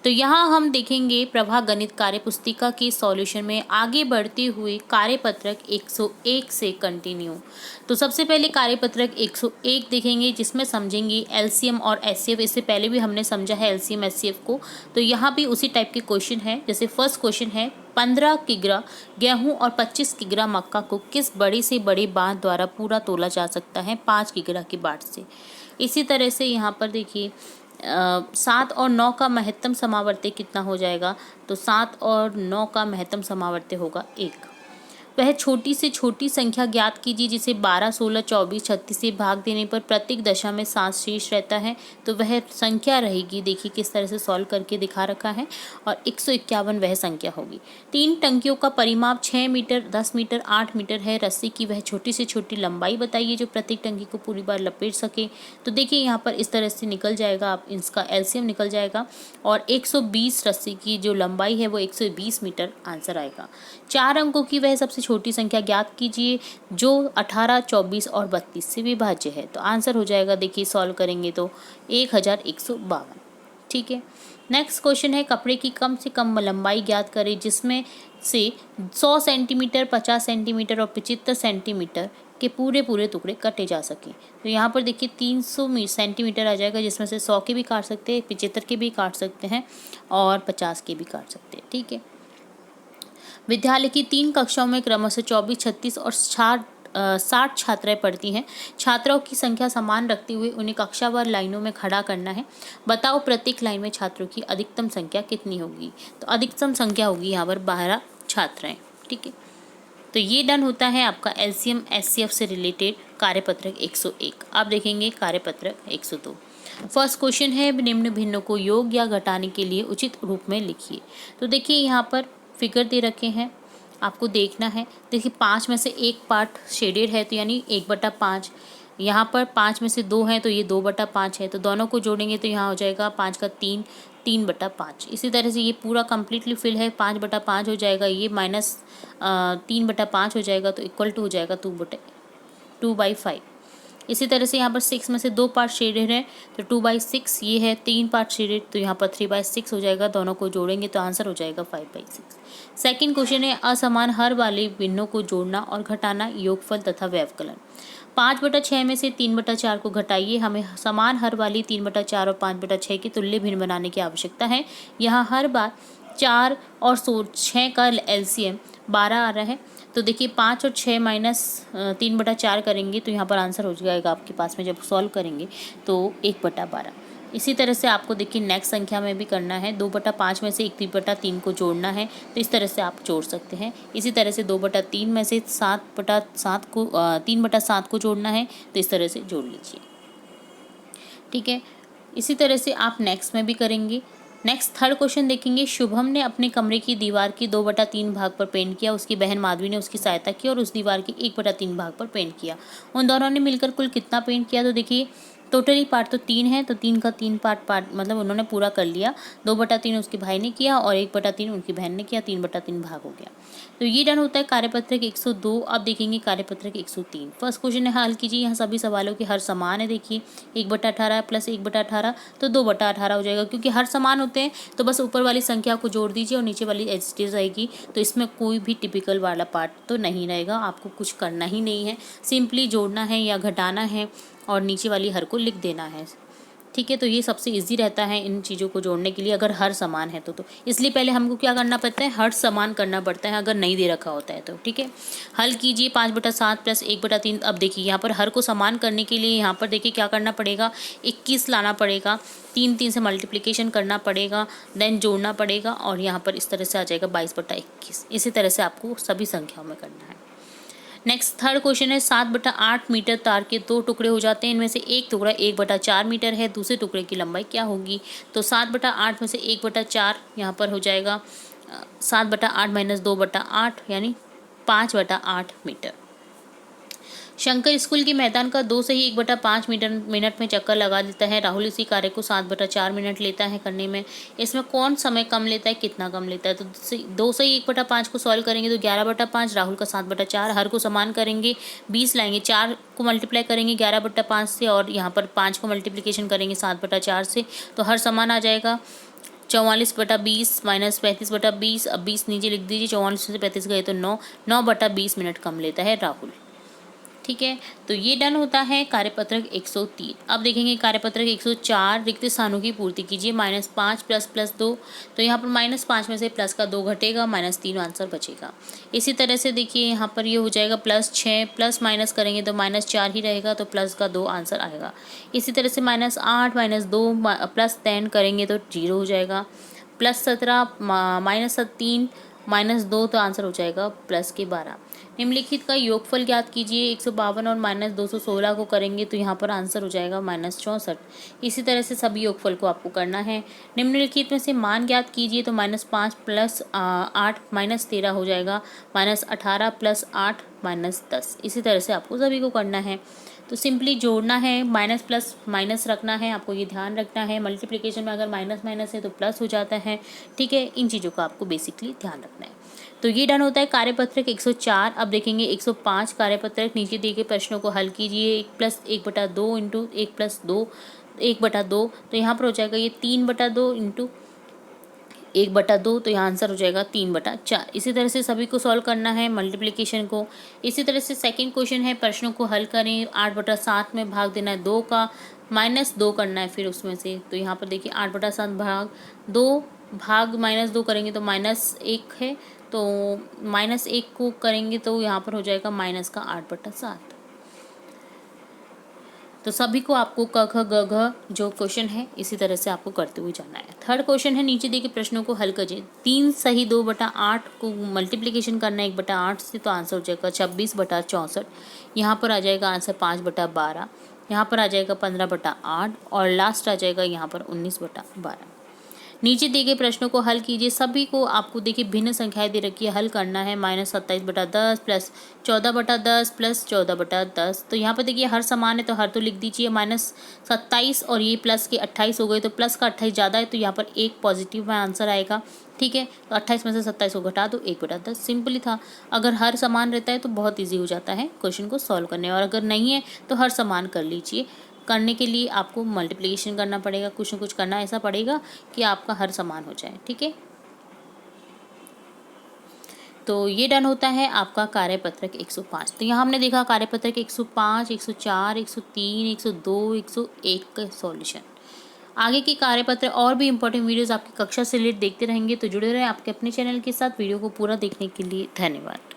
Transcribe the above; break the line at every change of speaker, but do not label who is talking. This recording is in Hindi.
तो यहाँ हम देखेंगे प्रभा गणित कार्य पुस्तिका की सॉल्यूशन में आगे बढ़ते हुए कार्यपत्रक 101 से कंटिन्यू। तो सबसे पहले कार्यपत्रक 101 देखेंगे, जिसमें समझेंगे एलसीएम और एचसीएफ। इससे पहले भी हमने समझा है एलसीएम एचसीएफ को, तो यहाँ भी उसी टाइप के क्वेश्चन है। जैसे फर्स्ट क्वेश्चन है 15 किग्रा गेहूं और 25 किग्रा मक्का को किस बड़े से बड़े बांध द्वारा पूरा तोला जा सकता है 5 किग्रा की बाट से। इसी तरह से यहाँ पर देखिए 7 और 9 का महत्तम समावर्त्य कितना हो जाएगा, तो 7 और 9 का महत्तम समावर्त्य होगा 1। वह छोटी से छोटी संख्या ज्ञात कीजिए जिसे 12, 16, 24, 36 से भाग देने पर प्रत्येक दशा में 7 शेष रहता है। तो वह संख्या रहेगी, देखिए किस तरह से सॉल्व करके दिखा रखा है, और 151 वह संख्या होगी। 3 टंकियों का परिमाप 6 मीटर, 10 मीटर, 8 मीटर है। रस्सी की वह छोटी से छोटी लंबाई बताइए जो प्रत्येक टंकी को पूरी बार लपेट सके। तो देखिए यहाँ पर इस तरह से निकल जाएगा, आप इसका एलसीएम निकल जाएगा, और 120 रस्सी की जो लंबाई है वो 120 मीटर आंसर आएगा। 4 अंकों की वह सबसे छोटी संख्या ज्ञात कीजिए जो 18, 24 और 32 से विभाज्य है। तो आंसर हो जाएगा, देखिए सॉल्व करेंगे तो 1152। ठीक है। नेक्स्ट क्वेश्चन है कपड़े की कम से कम लंबाई ज्ञात करें जिसमें से 100 सेंटीमीटर, 50 सेंटीमीटर और 75 सेंटीमीटर के पूरे पूरे टुकड़े कटे जा सकें। तो यहाँ पर देखिए 300 सेंटीमीटर आ जाएगा, जिसमें से 100 के भी काट सकते हैं, 75 के भी काट सकते हैं और 50 के भी काट सकते हैं। ठीक है। विद्यालय की 3 कक्षाओं में क्रमशः 24, 36 और 60 छात्राएं पढ़ती हैं। छात्राओं की संख्या समान रखते हुए उन्हें कक्षावार लाइनों में खड़ा करना है। बताओ प्रत्येक लाइन में छात्रों की अधिकतम संख्या कितनी होगी। तो अधिकतम संख्या होगी यहाँ पर 12 छात्राएं। ठीक है। तो ये डन होता है आपका एलसीएम एचसीएफ से रिलेटेड कार्यपत्रक 101। अब देखेंगे कार्यपत्रक 102। फर्स्ट क्वेश्चन है निम्न भिन्नों को योग या घटाने के लिए उचित रूप में लिखिए। तो देखिए यहाँ पर फिगर दे रखे हैं, आपको देखना है। देखिए 5 में से एक पार्ट शेडेड है, तो यानी 1/5। यहाँ पर 5 में से 2 है तो ये 2/5 है, तो दोनों को जोड़ेंगे तो यहाँ हो जाएगा 5 का 3, 3/5। इसी तरह से ये पूरा कम्प्लीटली फिल है, 5/5 हो जाएगा, ये माइनस 3/5 हो जाएगा, तो इक्वल टू हो जाएगा 2/5। इसी तरह से यहाँ पर 6 में से 2 पार्ट शेडेड है, तो 2/6। ये है 3 पार्ट शेडेड, तो यहाँ पर 3/6 हो जाएगा, दोनों को जोड़ेंगे तो आंसर हो जाएगा 5/6। सेकंड क्वेश्चन है असमान हर वाले भिन्नों को जोड़ना और घटाना, योगफल तथा व्यवकलन। 5/6 में से 3/4 को घटाइए। हमें समान हर वाली 3/4 और 5/6 के तुल्य भिन्न बनाने की आवश्यकता है। यहाँ हर बार 4 और 6 का एलसीएम 12 आ रहा है, तो देखिए 5 और 6 माइनस 3/4 करेंगे तो यहाँ पर आंसर हो जाएगा आपके पास में, जब सॉल्व करेंगे तो 1/12। इसी तरह से आपको देखिए नेक्स्ट संख्या में भी करना है। 2/5 में से 1/3 को जोड़ना है, तो इस तरह से आप जोड़ सकते हैं। इसी तरह से 2/3 में से 7/7 को 3/7 को जोड़ना है, तो इस तरह से जोड़ लीजिए। ठीक है। इसी तरह से आप नेक्स्ट में भी करेंगे। नेक्स्ट थर्ड क्वेश्चन देखेंगे। शुभम ने अपने कमरे की दीवार की 2/3 भाग पर पेंट किया। उसकी बहन माधवी ने उसकी सहायता की और उस दीवार की 1/3 भाग पर पेंट किया। उन दोनों ने मिलकर कुल कितना पेंट किया। तो देखिए टोटली पार्ट तो 3 है, तो 3 का 3 पार्ट मतलब उन्होंने पूरा कर लिया। 2/3 उसके भाई ने किया और 1/3 उनकी बहन ने किया, 3/3 भाग हो गया। तो ये डन होता है कार्यपत्रक 102। अब देखेंगे कार्यपत्रक 103। फर्स्ट क्वेश्चन है हल कीजिए। यहाँ सभी सवालों के हर समान है। देखिए 1/18 प्लस 1/18 तो 2/18 हो जाएगा, क्योंकि हर समान होते हैं तो बस ऊपर वाली संख्या को जोड़ दीजिए और नीचे वाली एज इट इज रहेगी। तो इसमें कोई भी टिपिकल वाला पार्ट तो नहीं रहेगा, आपको कुछ करना ही नहीं है, सिंपली जोड़ना है या घटाना है और नीचे वाली हर को लिख देना है। ठीक है। तो ये सबसे इजी रहता है इन चीज़ों को जोड़ने के लिए, अगर हर समान है तो इसलिए पहले हमको क्या करना पड़ता है, हर समान करना पड़ता है अगर नहीं दे रखा होता है तो। ठीक है। हल कीजिए 5/7 प्लस 1/3। अब देखिए यहाँ पर हर को समान करने के लिए यहाँ पर देखिए क्या करना पड़ेगा, 21 लाना पड़ेगा, 3 से मल्टीप्लिकेशन करना पड़ेगा, देन जोड़ना पड़ेगा और यहाँ पर इस तरह से आ जाएगा 22/21। इसी तरह से आपको सभी संख्याओं में करना है। नेक्स्ट थर्ड क्वेश्चन है 7/8 मीटर तार के 2 टुकड़े हो जाते हैं। इनमें से एक टुकड़ा 1/4 मीटर है, दूसरे टुकड़े की लंबाई क्या होगी। तो 7/8 में से 1/4 यहाँ पर हो जाएगा 7/8 माइनस 2/8 यानी 5/8 मीटर। शंकर स्कूल के मैदान का 2 से ही 1/5 मिनट में चक्कर लगा देता है। राहुल इसी कार्य को 7/4 मिनट लेता है करने में। इसमें कौन समय कम लेता है, कितना कम लेता है। तो 2 से ही 1/5 को सॉल्व करेंगे तो 11/5, राहुल का 7/4, हर को समान करेंगे 20 लाएंगे, 4 को मल्टीप्लाई करेंगे 11/5 से और यहाँ पर 5 को मल्टीप्लिकेशन करेंगे 7/4 से, तो हर समान आ जाएगा 44/20 माइनस 35/20, अब 20 नीचे लिख दीजिए, 44 से 35 गए तो 9, 9/20 मिनट कम लेता है राहुल। ठीक है, तो ये डन होता है कार्यपत्रक 103। अब देखेंगे कार्यपत्रक 104, रिक्त स्थानों की पूर्ति कीजिए, -5 प्लस 2, तो यहाँ पर -5 में से प्लस का 2 घटेगा, -3 आंसर बचेगा। इसी तरह से देखिए यहाँ पर ये हो जाएगा +6, प्लस माइनस करेंगे तो -4 ही रहेगा, तो प्लस का 2 आंसर आएगा। इसी तरह से -8 -2 +10 करेंगे तो 0 हो जाएगा, +17 -3 -2, तो आंसर हो जाएगा +12। निम्नलिखित का योगफल ज्ञात कीजिए, 152 और -216 को करेंगे तो यहाँ पर आंसर हो जाएगा -64। इसी तरह से सभी योगफल को आपको करना है। निम्नलिखित में से मान ज्ञात कीजिए, तो -5 + 8 -13 हो जाएगा, -18 + 8 -10। इसी तरह से आपको सभी को करना है। तो सिंपली जोड़ना है, माइनस प्लस माइनस रखना है, आपको ये ध्यान रखना है। मल्टीप्लिकेशन में अगर माइनस माइनस है तो प्लस हो जाता है। ठीक है, इन चीज़ों का आपको बेसिकली ध्यान रखना है। तो ये डन होता है कार्यपत्रक 104। अब देखेंगे 105 कार्यपत्रक। नीचे दिए गए प्रश्नों को हल कीजिए। 1+1/2 इंटू 1+2 1/2, तो यहाँ पर हो जाएगा ये 3/2 इंटू 1/2, तो यहाँ आंसर हो जाएगा 3/4। इसी तरह से सभी को सॉल्व करना है मल्टीप्लिकेशन को। इसी तरह से सेकंड क्वेश्चन है, प्रश्नों को हल करें। 8/7 में भाग देना है 2 का, -2 करना है फिर उसमें से। तो यहाँ पर देखिए 8/7 भाग 2 भाग -2 करेंगे तो -1 है, तो -1 को करेंगे तो यहाँ पर हो जाएगा -8/7। तो सभी को आपको क ख ग घ जो क्वेश्चन है इसी तरह से आपको करते हुए जाना है। थर्ड क्वेश्चन है, नीचे दिए गए प्रश्नों को हल कीजिए। 3 सही 2/8 को मल्टीप्लिकेशन करना है 1/8 से, तो आंसर हो जाएगा 26/64। यहाँ पर आ जाएगा आंसर 5/12, यहाँ पर आ जाएगा 15/8 और लास्ट आ जाएगा यहाँ पर 19/12। नीचे दिए गए प्रश्नों को हल कीजिए। सभी को आपको देखिए भिन्न संख्याएं दे रखी है, हल करना है। -27/10 प्लस 14/10 प्लस 14/10, तो यहाँ पर देखिए हर समान है तो हर तो लिख दीजिए। -27 और ये प्लस के 28 हो गए, तो प्लस का 28 ज़्यादा है तो यहाँ पर एक पॉजिटिव में आंसर आएगा। ठीक है, तो 28 में से 27 को घटा दो, 1/10। सिंपल ही था। अगर हर समान रहता है तो बहुत ईजी हो जाता है क्वेश्चन को सॉल्व करने, और अगर नहीं है तो हर समान कर लीजिए। करने के लिए आपको मल्टीप्लिकेशन करना पड़ेगा, कुछ न कुछ करना ऐसा पड़ेगा कि आपका हर समान हो जाए। ठीक है, तो ये डन होता है आपका कार्यपत्रक 105। तो यहाँ हमने देखा कार्यपत्रक 105, 104, 103, 102, 101 का सॉल्यूशन। आगे के कार्यपत्र और भी इंपॉर्टेंट वीडियोस आपकी कक्षा से रिलेटेड देखते रहेंगे, तो जुड़े रहें आपके अपने चैनल के साथ। वीडियो को पूरा देखने के लिए धन्यवाद।